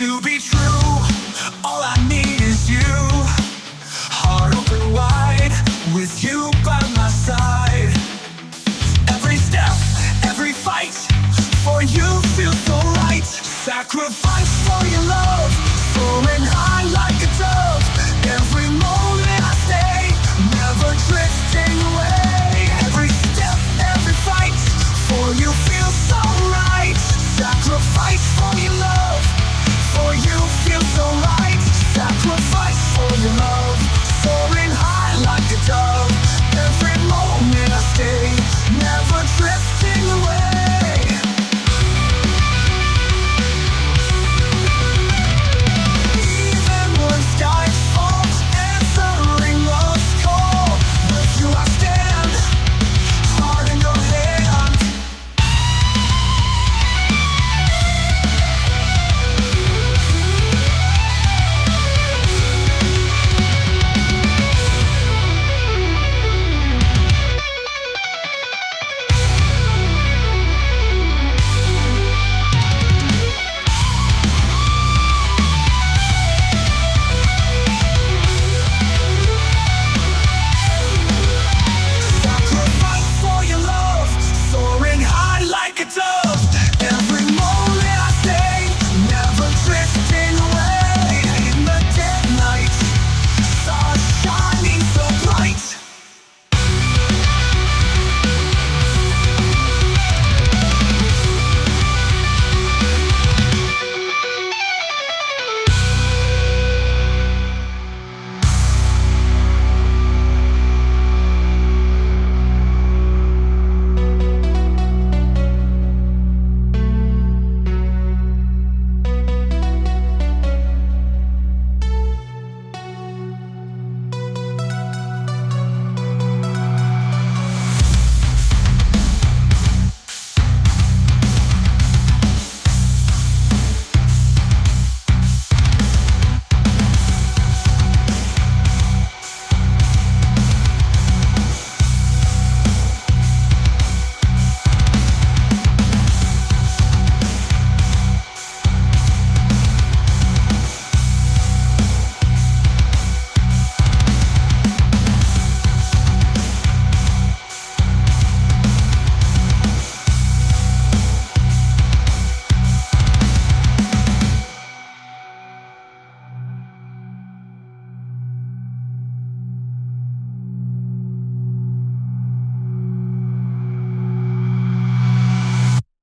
to be true, all I need is you. Heart open wide, with you by my side. Every step, every fight, for you feels so right. Sacrifice for your love, soaring high like a dove. Every moment I stay, never drifting away. Every step, every fight, for you feels so right. Sacrifice for your love, for you feel so right.